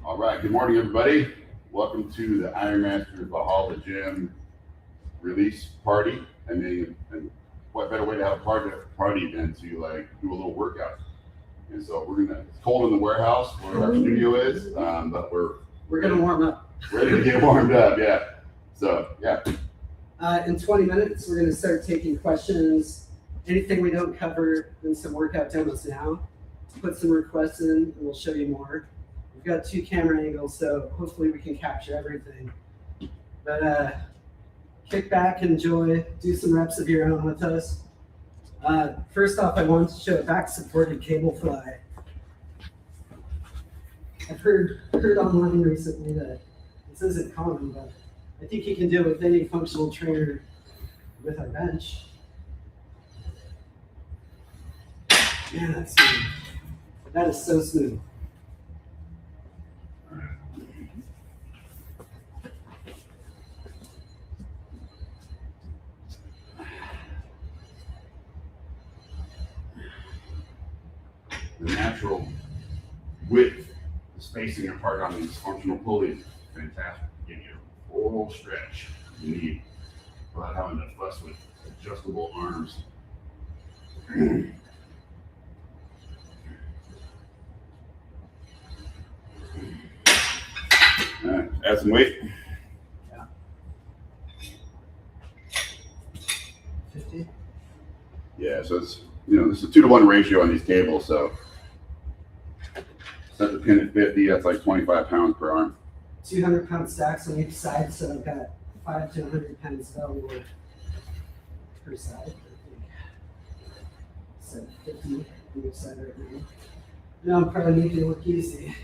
All right, good morning, everybody. Welcome to the IM3000 Valhalla gym release party. And what better way to have a party than to like do a little workout? And so it's cold in the warehouse where our studio is, but we're gonna warm up. Ready to get warmed up, yeah. So, yeah. In 20 minutes, we're gonna start taking questions. Anything we don't cover in some workout demos now, put some requests in and we'll show you more. We've got 2 camera angles, so hopefully we can capture everything. But kick back, enjoy, do some reps of your own with us. First off, I want to show a back-supported cable fly. I've heard online recently that this isn't common, but I think you can do it with any functional trainer with our bench. Man, that's smooth. That is so smooth. The natural width, the spacing apart on these functional pulleys, fantastic. Give you a full stretch you need without having to fuss with adjustable arms. Add some weight. Yeah. 50. Yeah, so it's this is a 2-to-1 ratio on these cables. So set the pin at 50. That's like 25 pounds per arm. 200-pound stacks on each side, so I've got 5 to 100 pounds available per side. I think. So 50 on each side right now. No, I'm probably making it look easy.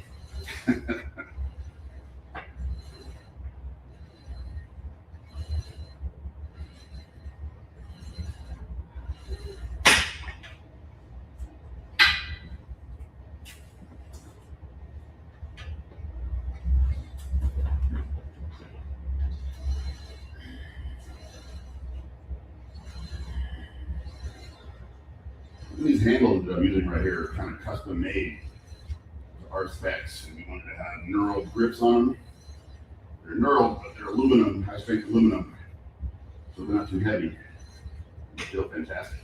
These handles that I'm using right here are kind of custom made to our specs, and we wanted to have knurled grips on them. They're knurled, but they're aluminum, high strength aluminum, so they're not too heavy. They feel fantastic.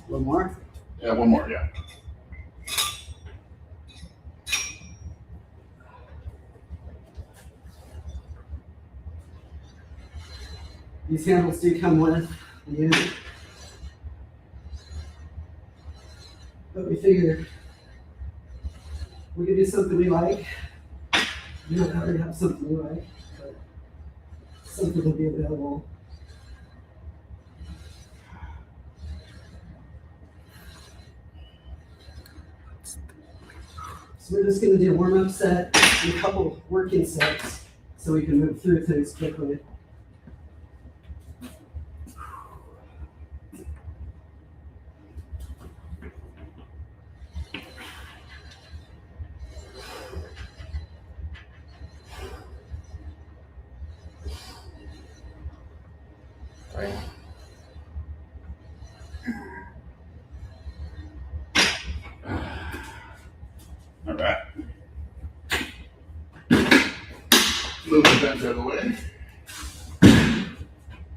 One more? Yeah, one more, yeah. These handles do come with the unit. But we figured we could do something we like. You don't already have something you like, but something will be available. So we're just going to do a warm-up set and a couple working sets so we can move through things quickly. All right. Move the bench out of the way.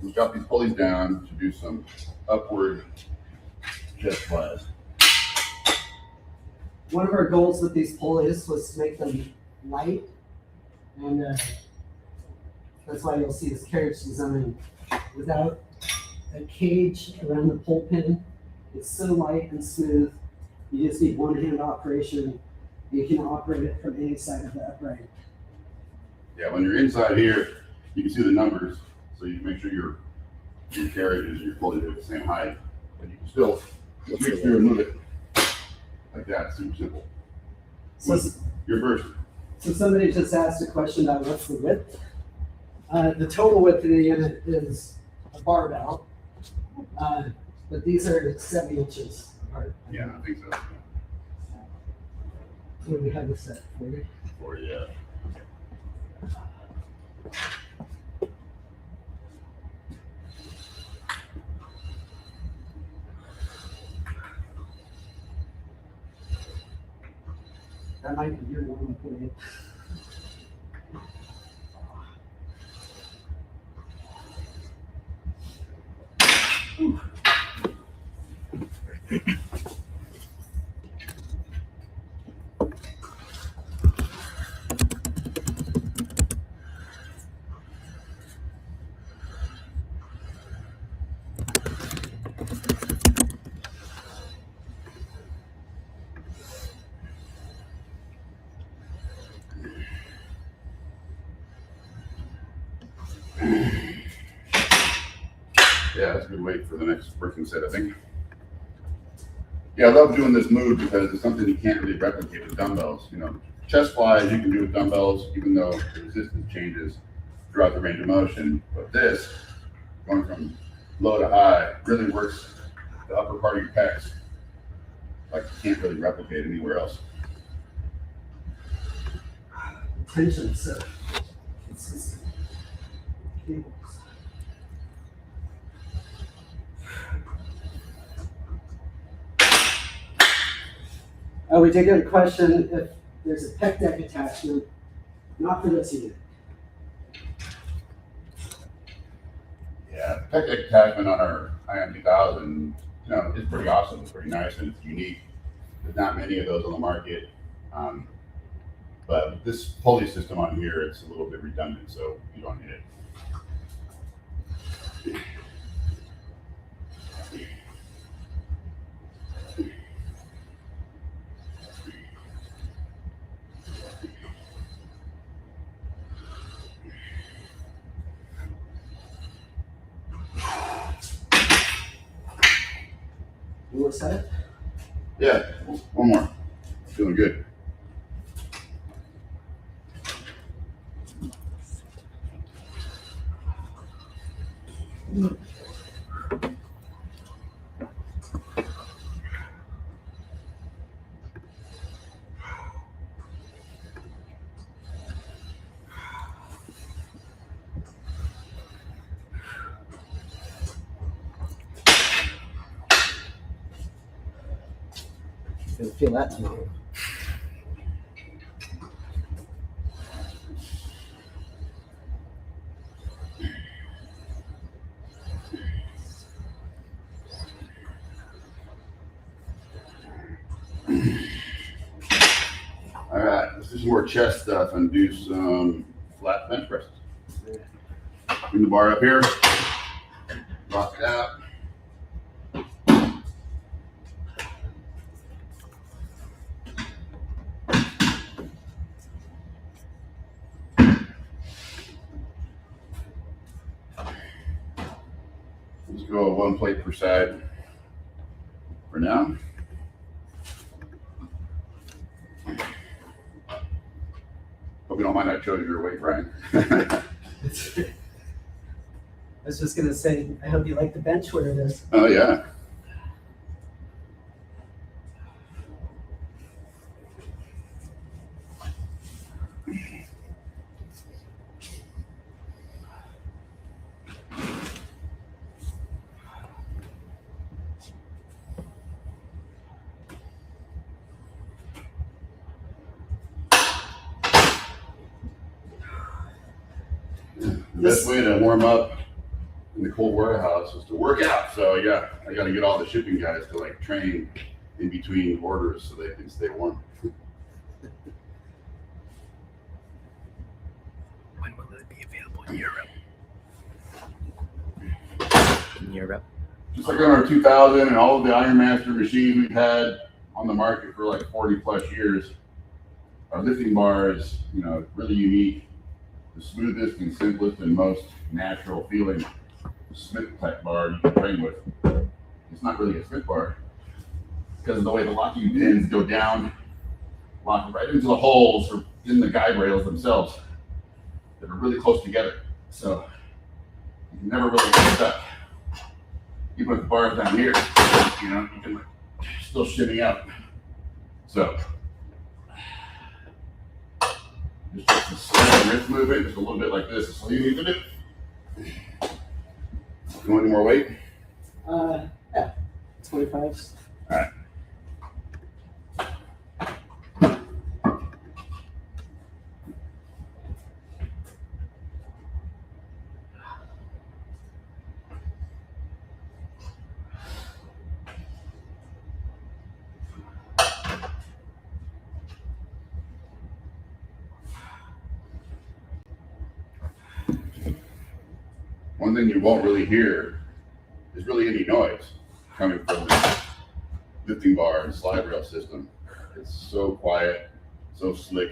We've got these pulleys down to do some upward chest flies. One of our goals with these pulleys was to make them light, and that's why you'll see this carriage design without a cage around the pull pin. It's so light and smooth. You just need one-hand operation. You can operate it from any side of the upright. Yeah, when you're inside here, you can see the numbers, so you make sure your carriage and your pulley are the same height, but you can still reach through and move it like that. Super simple. So, Your first. so somebody just asked a question about what's the width. The total width of the unit is a barbell, but these are 70 inches apart. Yeah, I think so. What do we have this set for you? Or yeah. That might be your one point. Yeah, that's a good weight for the next working set, I think. Yeah, I love doing this move because it's something you can't really replicate with dumbbells. You know, chest flies you can do with dumbbells, even though the resistance changes throughout the range of motion. But this, going from low to high, really works the upper part of your pecs like you can't really replicate anywhere else. Tension, so consistent. Cables. Oh, we did get a question if there's a pec deck attachment, not for this unit. Yeah, the pec deck attachment on our IM3000, you know, is pretty awesome. It's pretty nice and it's unique. There's not many of those on the market. But with this pulley system on here, it's a little bit redundant, so you don't need it. You want to set it? Yeah, one more. Feeling good. You'll feel that tomorrow. All right, let's do some more chest stuff and do some flat bench presses. Bring the bar up here, lock it out. Let's go one plate per side for now. Hope you don't mind I chose your weight, Brian. I was just gonna say, I hope you like the bench where it is. Oh yeah. The best way to warm up in the cold warehouse is to work out. So yeah, I got to get all the shipping guys to like train in between orders so they can stay warm. When will it be available in Europe? In Europe? Just like on our 2000 and all of the Iron Master machines we've had on the market for like 40 plus years, our lifting bar is, you know, really unique. The smoothest and simplest and most natural feeling Smith type bar you can train with. It's not really a Smith bar because of the way the locking pins go down, lock right into the holes or in the guide rails themselves that are really close together. So you can never really get stuck. Even with the bars down here, you know, you can still shimmy out. So just a slow wrist movement, just a little bit like this. That's all you need to do. You want any more weight? Yeah, 25s. All right. one thing you won't really hear is really any noise coming from the lifting bar and slide rail system. It's so quiet, so slick.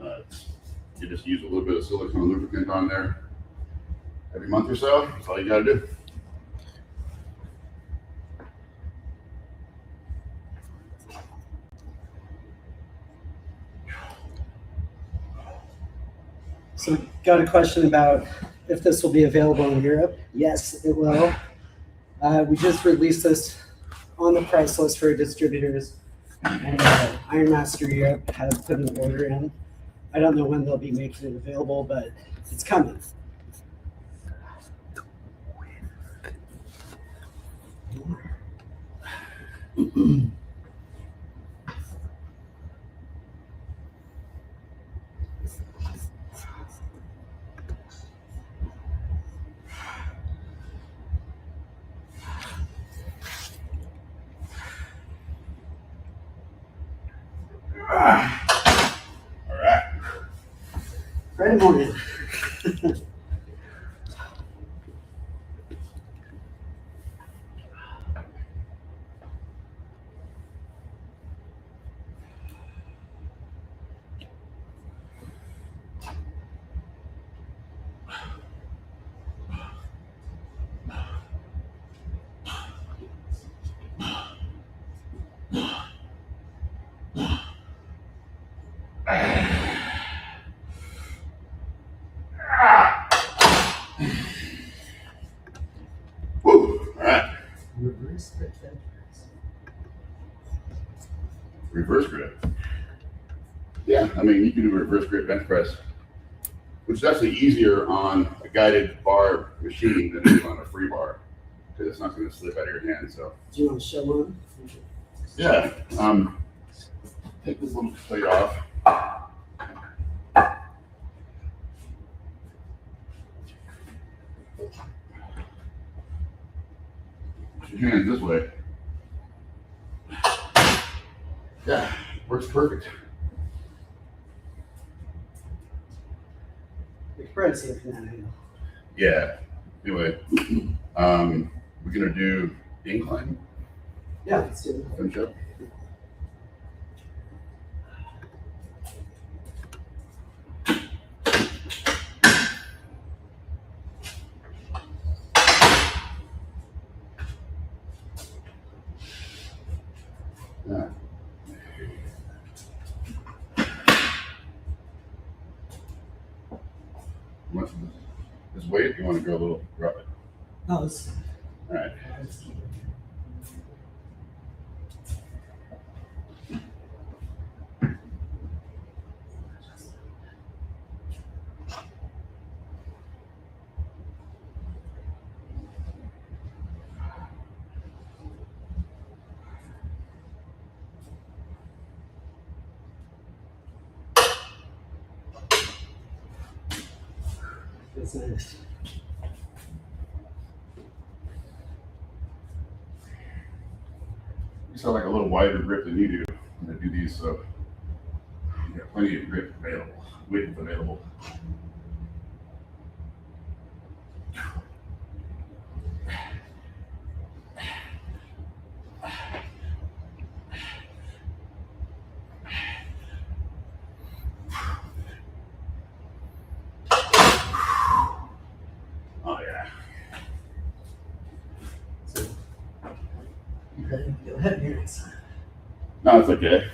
You just use a little bit of silicone lubricant on there every month or so. That's all you got to do. So got a question about if this will be available in Europe. Yes, it will. We just released this on the price list for distributors, and Ironmaster Europe has put an order in. I don't know when they'll be making it available, but it's coming. All right. Friday morning. Woo. All right. Reverse grip. Yeah, I mean, you can do a reverse grip bench press, which is actually easier on a guided bar machine than it is on a free bar, because it's not going to slip out of your hand. So, Do you want to show one? yeah, take this little plate off. Put your hands this way. Yeah, works perfect. We can probably see it from that angle. Yeah. Anyway, we're gonna do incline. Yeah, let's do it. Finish up. Yeah. This weight, you want to go a little rough it. No, it's All right. That's nice. You sound like a little wider grip than you do when I do these, so you got plenty of grip available, width available. Oh yeah. So, okay, go ahead here next time. No, it's okay.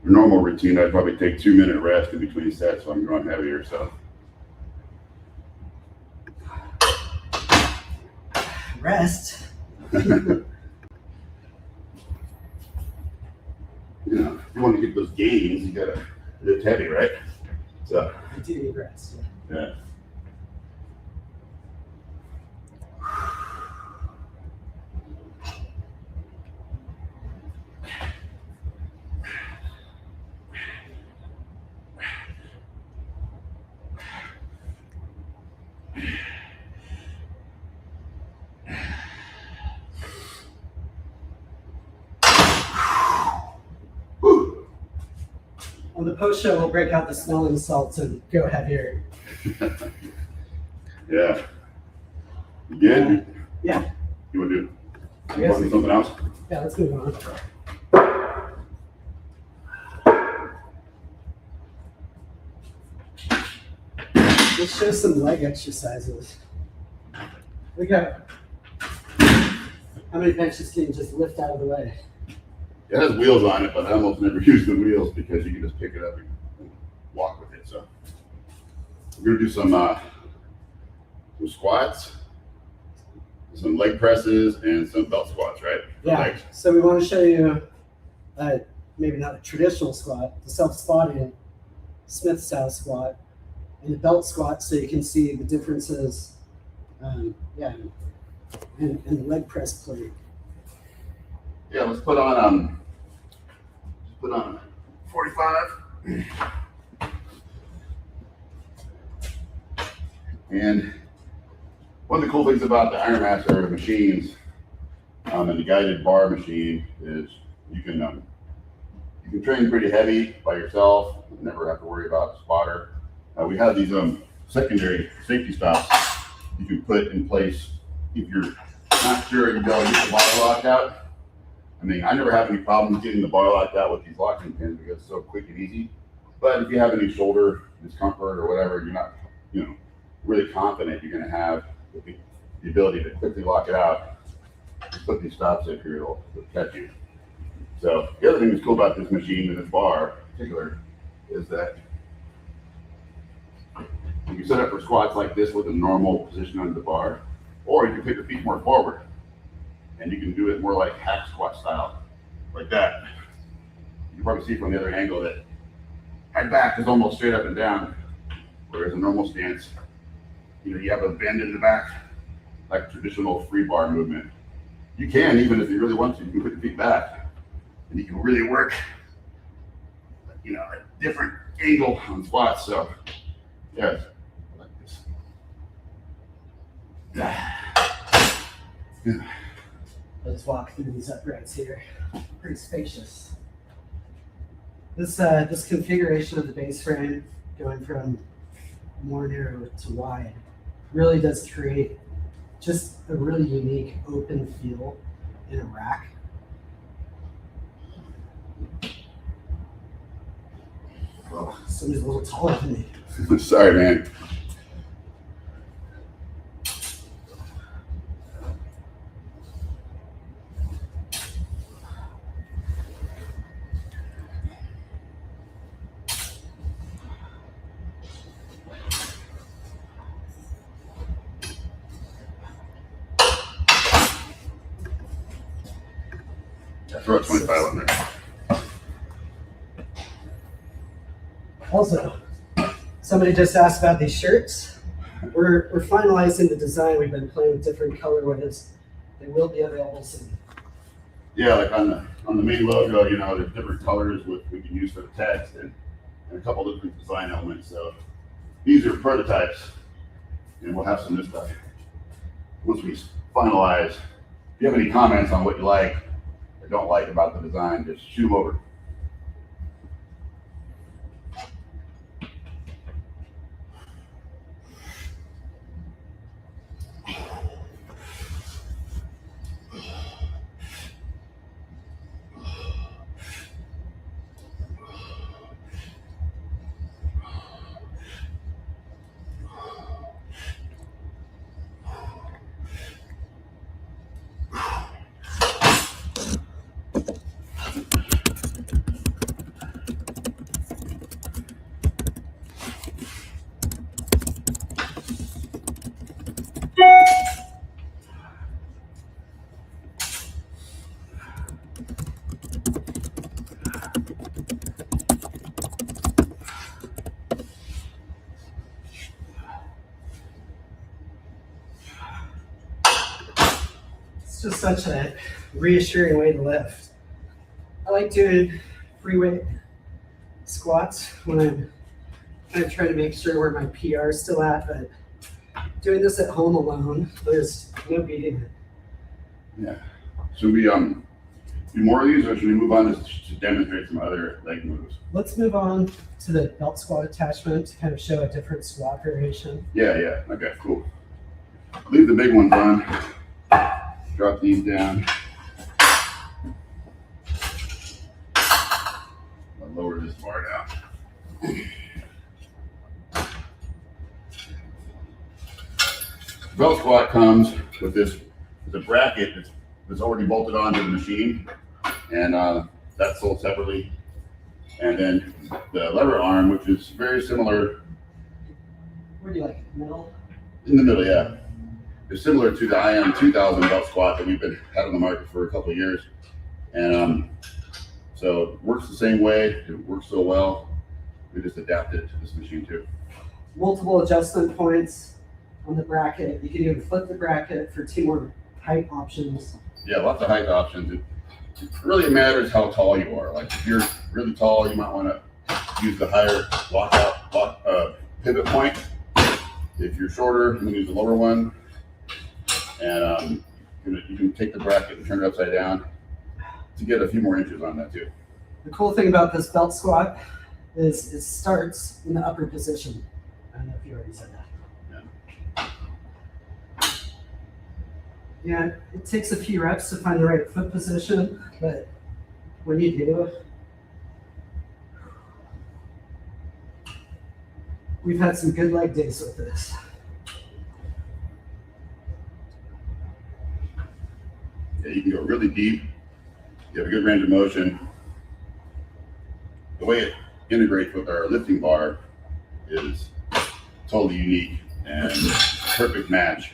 Your normal routine, I'd probably take 2-minute rest in between sets, so I'm going heavier. So Rest. you know, if you want to get those gains, you gotta lift heavy, right? So I do need rest. Yeah. yeah. On the post show, we'll break out the smelling salts and go heavier. Yeah. You good? Yeah. You want to do? I You guess want to do something else? Yeah, let's move on. Let's show some leg exercises. Look at how many benches can you just lift out of the way? It has wheels on it, but I almost never use the wheels because you can just pick it up and walk with it. So we're gonna do some squats, some leg presses, and some belt squats, right? For Yeah. legs. So we want to show you maybe not a traditional squat, the self-spotting Smith style squat, and the belt squat, so you can see the differences. And the leg press plate. Yeah, let's put on 45. And one of the cool things about the Ironmaster machines and the guided bar machine is you can train pretty heavy by yourself, never have to worry about a spotter. We have these secondary safety stops you can put in place if you're not sure you go get the bar locked out. I mean, I never have any problems getting the bar locked out with these locking pins because it's so quick and easy. But if you have any shoulder discomfort or whatever, you're not, really confident you're going to have the ability to quickly lock it out. Just put these stops in here, it'll catch you. So the other thing that's cool about this machine and this bar in particular is that you can set up for squats like this with a normal position under the bar, or you can put your feet more forward and you can do it more like hack squat style, like that. You can probably see from the other angle that my back is almost straight up and down, whereas a normal stance, you have a bend in the back, like a traditional free bar movement. You can, even if you really want to, you can put your feet back and you can really work, a different angle on squats. So, yeah, like this. Yeah. Let's walk through these uprights here. Pretty spacious. This configuration of the base frame, going from more narrow to wide, really does create just a really unique open feel in a rack. Oh, somebody's a little taller than me. Sorry, man. Throw a 25 on there. Also, somebody just asked about these shirts. We're finalizing the design. We've been playing with different colorways. They will be available soon. Yeah, like on the main logo, there's different colors we can use for the text and a couple different design elements. So these are prototypes, and we'll have some of this stuff once we finalize. If you have any comments on what you like or don't like about the design, just shoot them over. It's just such a reassuring way to lift. I like doing free weight squats when I'm kind of trying to make sure where my PR is still at, but doing this at home alone, there's no beating it. Yeah. So we few more of these, or should we move on to demonstrate some other leg moves? Let's move on to the belt squat attachment to kind of show a different squat variation. Yeah. Okay, cool. Leave the big ones on. Drop these down. I'll lower this bar down. Belt squat comes with this the bracket that's already bolted onto the machine, and that's sold separately. And then the lever arm, which is very similar. Where do you like it? Middle? In the middle, yeah. It's similar to the IM3000 belt squat that we've had on the market for a couple of years. And so it works the same way. It works so well. We just adapted it to this machine too. Multiple adjustment points on the bracket. You can even flip the bracket for 2 more height options. Yeah, lots of height options. It really matters how tall you are. Like if you're really tall, you might want to use the higher pivot point. If you're shorter, you can use the lower one. And you can take the bracket and turn it upside down to get a few more inches on that too. The cool thing about this belt squat is it starts in the upper position. I don't know if you already said that. Yeah, it takes a few reps to find the right foot position, but when you do, we've had some good leg days with this. Yeah, you can go really deep. You have a good range of motion. The way it integrates with our lifting bar is totally unique and perfect match.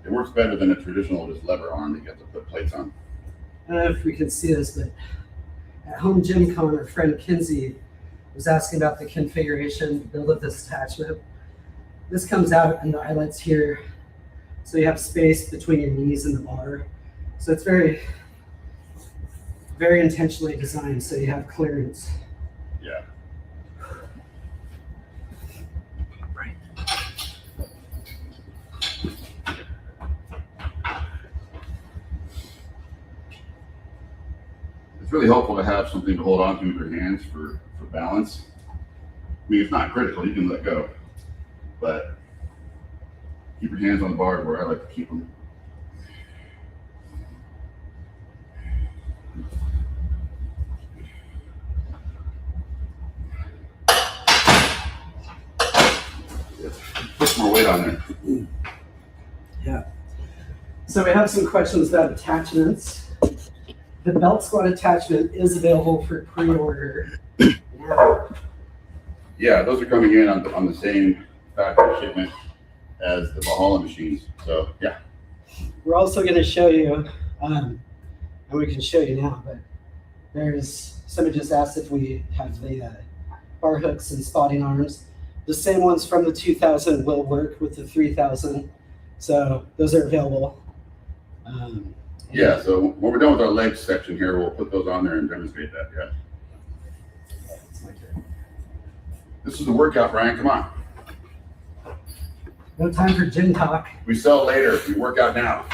It works better than a traditional just lever arm that you have to put plates on. I don't know if we can see this, but at Home Gym Con, our friend Kinsey was asking about the configuration, build of this attachment. This comes out in the eyelets here, so you have space between your knees and the bar. So it's very, very intentionally designed so you have clearance. Yeah. Right. It's really helpful to have something to hold on to with your hands for balance. I mean, it's not critical, you can let go, but keep your hands on the bar where I like to keep them. Put more weight on there. Yeah. So we have some questions about attachments. The belt squat attachment is available for pre-order now. Yeah, those are coming in on the same factory shipment as the Valhalla machines. So yeah. We're also going to show you, and we can show you now, but somebody just asked if we have the bar hooks and spotting arms. The same ones from the 2000 will work with the 3000. So those are available. Yeah, so when we're done with our legs section here, we'll put those on there and demonstrate that, yeah. That's my turn. This is the workout, Brian, come on. No time for gym talk. We sell later, we work out now.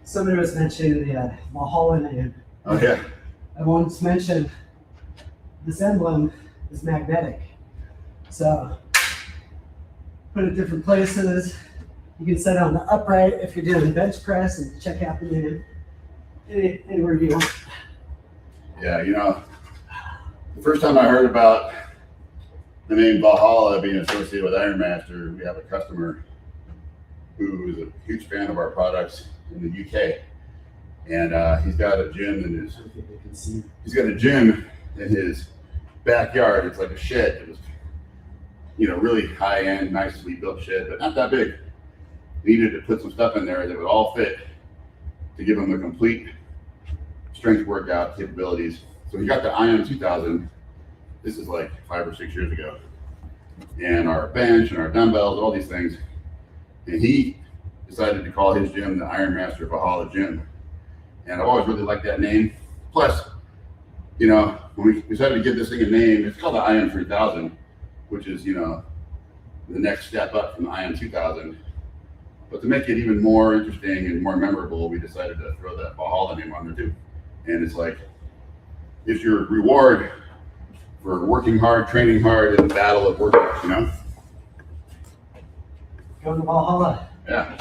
Somebody was mentioning the Valhalla name. Oh yeah. I wanted to mention this emblem is magnetic. So put it different places. You can set it on the upright if you're doing bench press and check out the name anywhere you want. Yeah, you know, The first time I heard about the name Valhalla being associated with Iron Master, we have a customer who is a huge fan of our products in the UK, and he's got a gym in his backyard. It's like a shed. It was, really high end, nicely built shed, but not that big. He needed to put some stuff in there that would all fit to give him a complete strength workout capabilities. So he got the IM3000. This is like 5 or 6 years ago, and our bench and our dumbbells, all these things. And he decided to call his gym the Iron Master Valhalla Gym. And I've always really liked that name. Plus, when we decided to give this thing a name, it's called the IM3000, which is, the next step up from the IM2000. But to make it even more interesting and more memorable, we decided to throw that Valhalla name on there too. And it's like, it's your reward for working hard, training hard in the battle of workouts, Go to Valhalla. Yeah.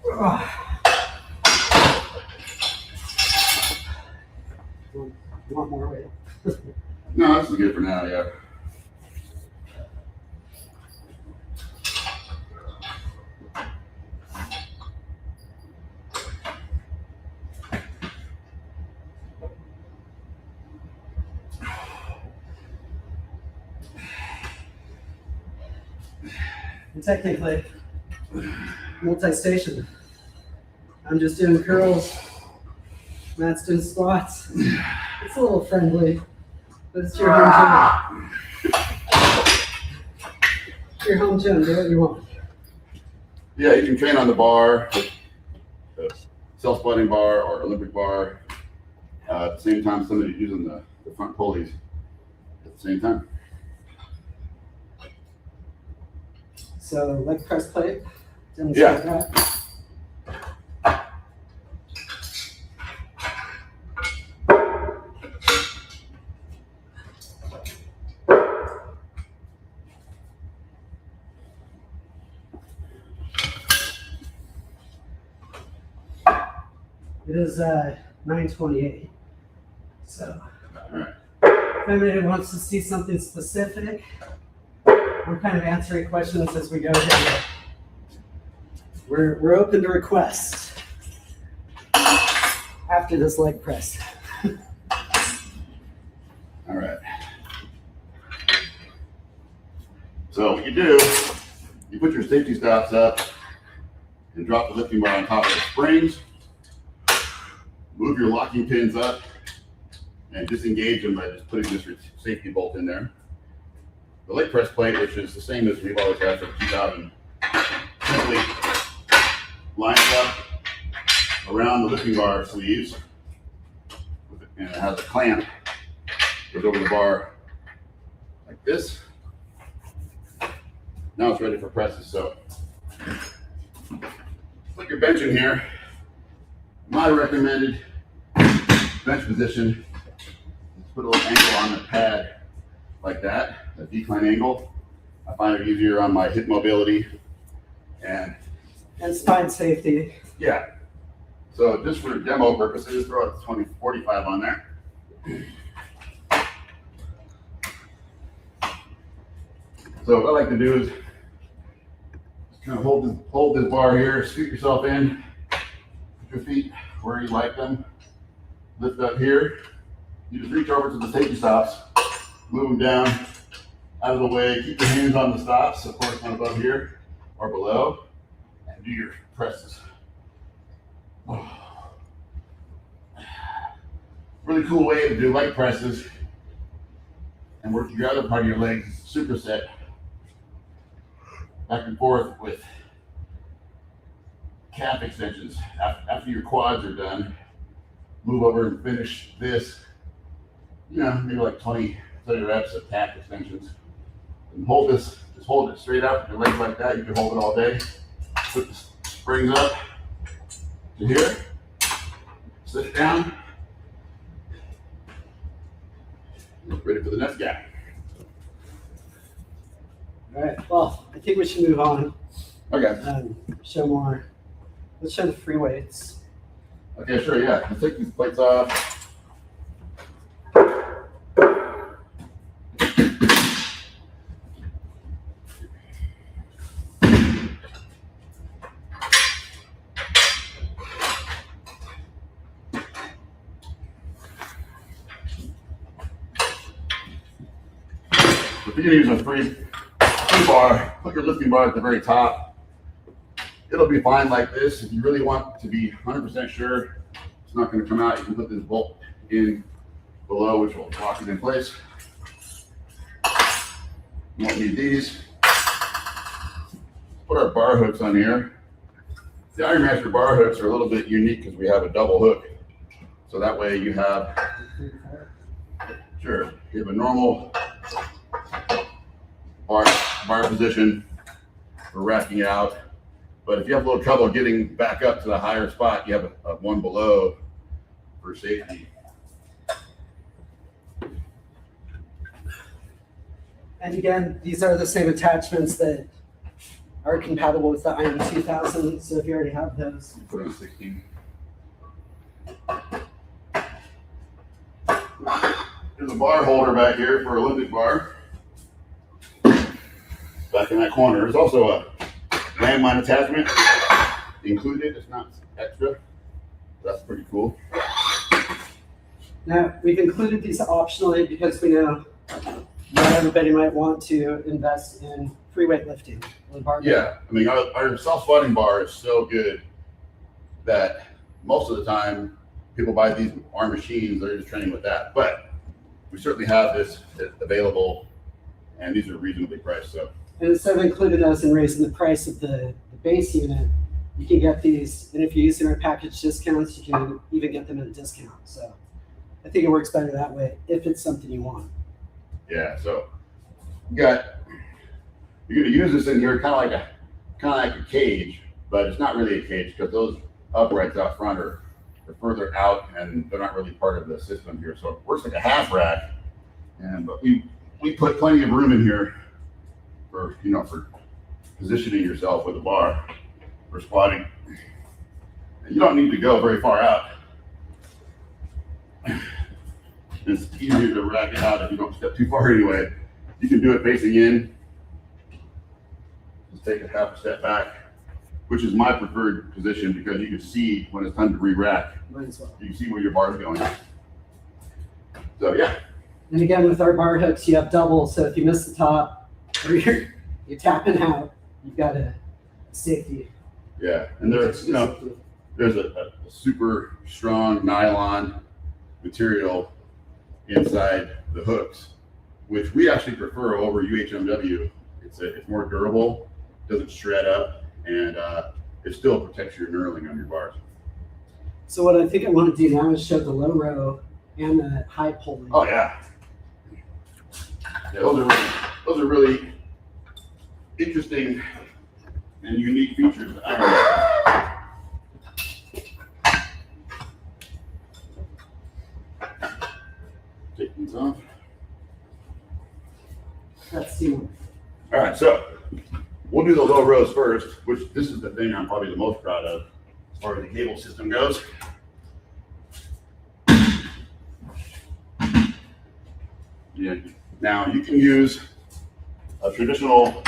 All right. You want more weight? No, this is good for now, yeah. Technically, multi-station. I'm just doing curls. Matt's doing squats. It's a little friendly, but it's your home gym. Your home gym, do what you want. Yeah, you can train on the bar, the self-squatting bar or Olympic bar. At the same time, somebody's using the front pulleys at the same time. So leg press plate, demonstrate that. It is 9:28. So if anybody wants to see something specific, I'm kind of answering questions as we go here. We're open to requests after this leg press. All right. So what you do, you put your safety stops up and drop the lifting bar on top of the springs. Move your locking pins up and disengage them by just putting this safety bolt in there. The leg press plate, which is the same as we've always had for the 2000, simply lines up around the lifting bar sleeves, and it has a clamp. Goes over the bar like this. Now it's ready for presses. So put your bench in here. My recommended bench position is put a little angle on the pad like that, a decline angle. I find it easier on my hip mobility and spine safety. Yeah. So just for demo purposes, throw a 20-45 on there. So what I like to do is just kind of hold this bar here, scoot yourself in, put your feet where you like them, lift up here. You just reach over to the safety stops, move them down out of the way, keep your hands on the stops, of course not above here or below, and do your presses. Really cool way to do leg presses and work your other part of your legs, superset, back and forth with calf extensions. After your quads are done, move over and finish this, maybe like 20, 30 reps of calf extensions. And hold this, just hold it straight up, your legs like that. You can hold it all day. Put the springs up to here. Sit it down. Ready for the next guy. All right, well, I think we should move on. Okay. Show more. Let's show the free weights. Okay, sure, yeah. Let's take these plates off. If you're gonna use a free bar, put your lifting bar at the very top. It'll be fine like this. If you really want to be 100% sure it's not gonna come out, you can put this bolt in below, which will lock it in place. You won't need these. Put our bar hooks on here. The Ironmaster bar hooks are a little bit unique because we have a double hook. So that way you have, sure, you have a normal bar position for racking it out. But if you have a little trouble getting back up to the higher spot, you have a one below for safety. And again, these are the same attachments that are compatible with the IM3000. So if you already have those, Put it on 16. There's a bar holder back here for Olympic bar. Back in that corner. There's also a landmine attachment included. It's not extra. That's pretty cool. now we've included these optionally because we know not everybody might want to invest in free weight lifting. Yeah, I mean, our self-squatting bar is so good that most of the time people buy these arm machines, they're just training with that. But we certainly have this available, and these are reasonably priced. So. And instead of including those and raising the price of the base unit, you can get these, and if you're using our package discounts, you can even get them at a discount. So I think it works better that way if it's something you want. Yeah, so you're gonna use this in here kind of like a cage, but it's not really a cage because those uprights out front are further out and they're not really part of the system here. So it works like a half rack, but we put plenty of room in here for positioning yourself with a bar for squatting. And you don't need to go very far out. It's easier to rack it out if you don't step too far anyway. You can do it facing in. Just take a half a step back, which is my preferred position because you can see when it's time to re-rack. Might as well. You can see where your bar is going. So yeah. And again, with our bar hooks, you have double. So if you miss the top or you're tapping out, you've got a safety. Yeah, and there's a super strong nylon material inside the hooks, which we actually prefer over UHMW. It's more durable, doesn't shred up, and it still protects your knurling on your bars. So what I think I want to do now is show the low row and the high pulling. Oh yeah, those are really interesting and unique features. Take these off. That's the one. All right, so we'll do the low rows first, which this is the thing I'm probably the most proud of as far as the cable system goes. Yeah. Now you can use a traditional,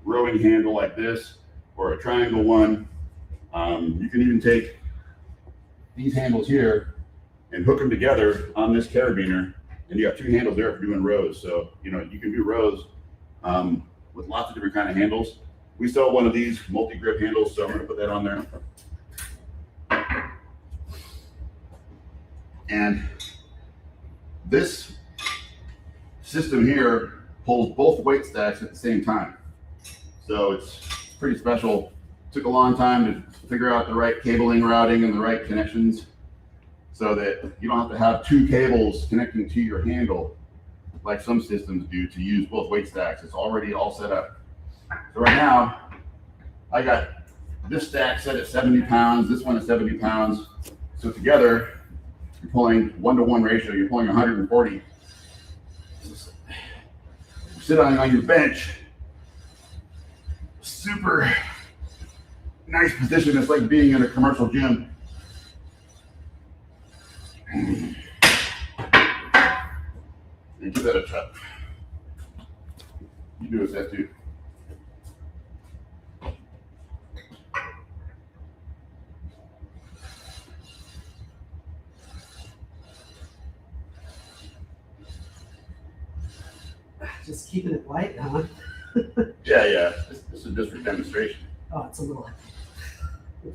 rowing handle like this or a triangle one. You can even take these handles here and hook them together on this carabiner, and you have two handles there for doing rows. So, you can do rows with lots of different kind of handles. We sell one of these multi-grip handles, so I'm gonna put that on there. And this system here pulls both weight stacks at the same time. So it's pretty special. Took a long time to figure out the right cabling routing and the right connections so that you don't have to have two cables connecting to your handle like some systems do to use both weight stacks. It's already all set up. So right now, I got this stack set at 70 pounds, this one at 70 pounds. So together, you're pulling 1-to-1 ratio, you're pulling 140. Sit on your bench, super nice position. It's like being in a commercial gym. And give that a try. You do a set too. Just keeping it light, huh? Yeah. This is just for demonstration. Oh, it's a little. You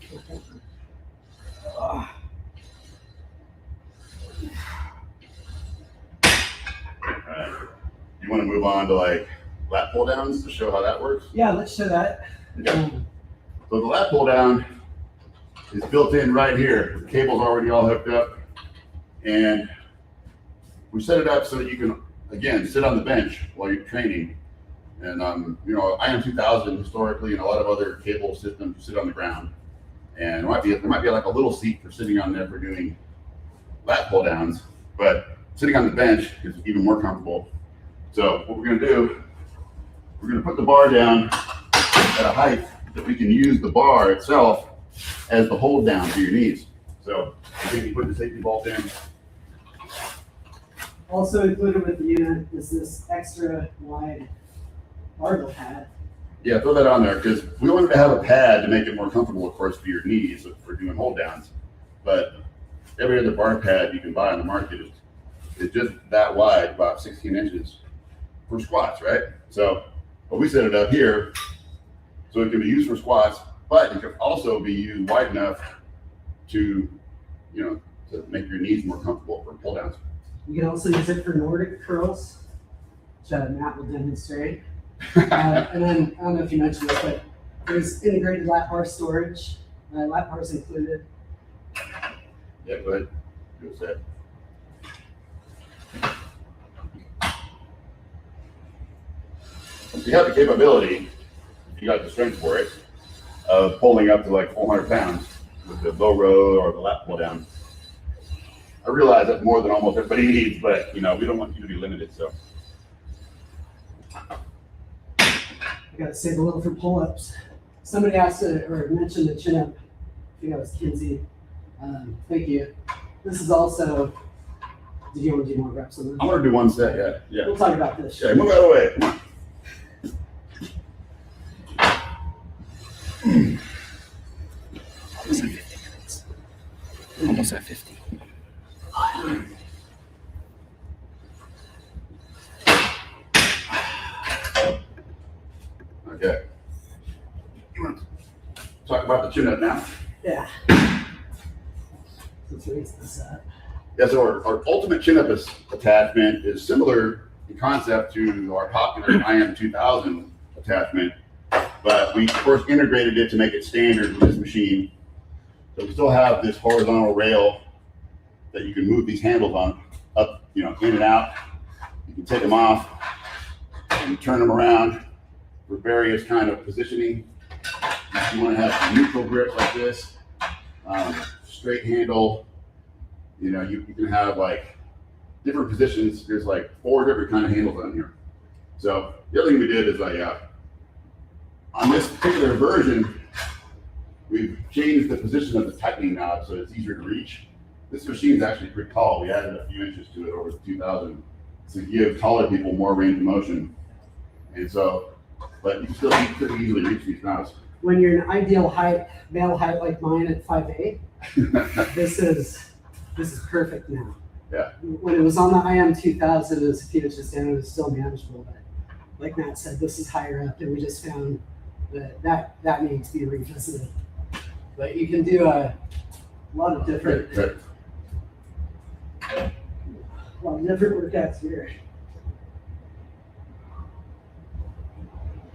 want to move on to like lat pull downs to show how that works? Yeah, let's show that. Okay. So the lat pull down is built in right here. The cable's already all hooked up, and we set it up so that you can, again, sit on the bench while you're training. And IM3000 historically and a lot of other cable systems sit on the ground. And there might be like a little seat for sitting on there for doing lat pull downs, but sitting on the bench is even more comfortable. So what we're going to do, we're going to put the bar down at a height that we can use the bar itself as the hold down for your knees. So I think you put the safety bolt in. Also included with the unit is this extra wide barbell pad. Yeah, throw that on there because we wanted to have a pad to make it more comfortable, of course, for your knees for doing hold downs. But every other bar pad you can buy on the market is just that wide, about 16 inches for squats, right? So, but we set it up here so it can be used for squats, but it can also be used wide enough to make your knees more comfortable for pull downs. You can also use it for Nordic curls, which Matt will demonstrate. And then, I don't know if you mentioned this, but there's integrated lap bar storage. Lap bars included. Yeah, go ahead. Do a set. You have the capability, if you got the strength for it, of pulling up to like 400 pounds with the low row or the lat pull down. I realize that's more than almost everybody needs, but we don't want you to be limited. So I got to save a little for pull-ups. Somebody asked or mentioned the chin-up. I think that was Kinsey. Thank you. This is also. Did you want to do more reps on that? I want to do one set. Yeah. We'll talk about this. Yeah, move out of the way. Come on. Almost at 50 minutes. Almost at 50. Okay. You want to talk about the chin up now? Yeah. Let's raise this up. Yeah, so our ultimate chin up attachment is similar in concept to our popular IM3000 attachment, but we of course integrated it to make it standard with this machine. So we still have this horizontal rail that you can move these handles on up, in and out. You can take them off and turn them around for various kind of positioning. If you want to have a neutral grip like this, straight handle, you can have like different positions. There's like 4 different kind of handles on here. So the other thing we did is on this particular version, we've changed the position of the tightening knob so it's easier to reach. This machine is actually pretty tall. We added a few inches to it over the 2000 to give taller people more range of motion. And so, but you still pretty easily reach these knobs. When you're an ideal height, male height like mine at 5'8", this is perfect now. Yeah. When it was on the IM3000, it was a few inches down, it was still manageable. But like Matt said, this is higher up, and we just found that needs to be revisited. But you can do a lot of different workouts here.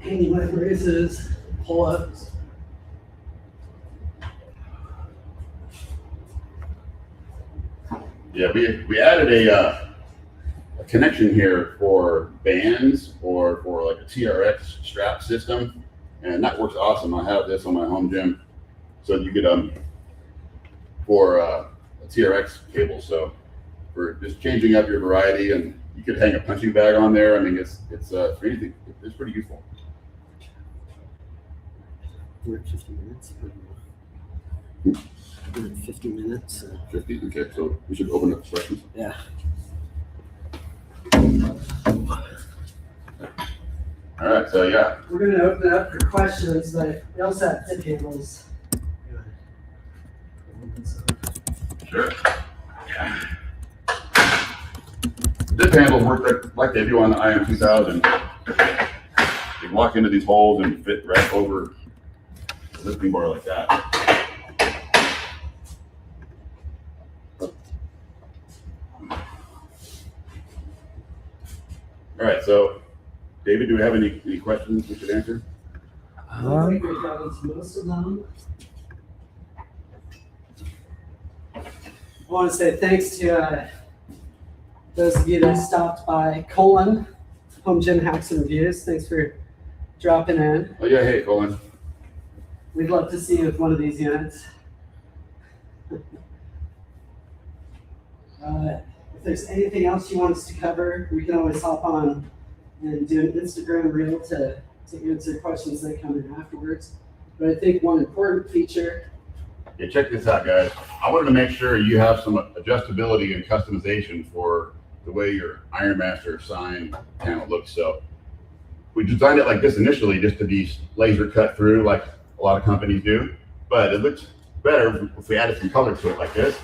Hanging leg raises, pull-ups. Yeah, we added a connection here for bands or for like a TRX strap system. and that works awesome. I have this on my home gym, so you get for a TRX cable. So for just changing up your variety, and you could hang a punching bag on there. I mean, it's for anything. It's pretty useful. We're at 50 minutes. 50 minutes. 50. Okay, so we should open up the questions. Yeah. All right, so yeah. We're going to open it up for questions, but we also have tip handles. Sure. Dip handles work like they do on the IM3000. You can walk into these holes and fit right over the lifting bar like that. All right, so David, do we have any questions we should answer? I think we've got into most of them. I want to say thanks to those of you that stopped by Colin, Home Gym Hacks and Reviews. Thanks for dropping in. Oh yeah, hey Colin. We'd love to see you with one of these units. If there's anything else you want us to cover, we can always hop on and do an Instagram reel to answer questions that come in afterwards. But I think one important feature. Yeah, check this out, guys. I wanted to make sure you have some adjustability and customization for the way your Ironmaster sign panel looks. So we designed it like this initially just to be laser cut through like a lot of companies do, but it looks better if we added some color to it like this.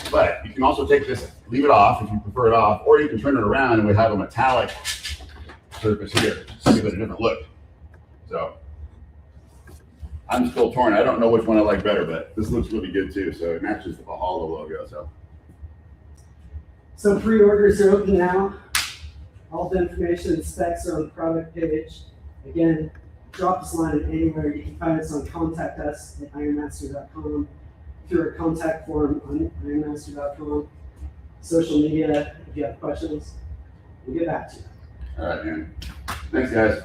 But you can also take this, leave it off if you prefer it off, or you can turn it around and we have a metallic surface here to give it a different look. So I'm still torn. I don't know which one I like better, but this looks really good too. So it matches the Valhalla logo. So pre-orders are open now. All the information and specs are on the product page. Again, drop us a line anywhere. You can find us on contact us at ironmaster.com, through our contact form on ironmaster.com, social media if you have questions. We'll get back to you. All right, man. Thanks, guys.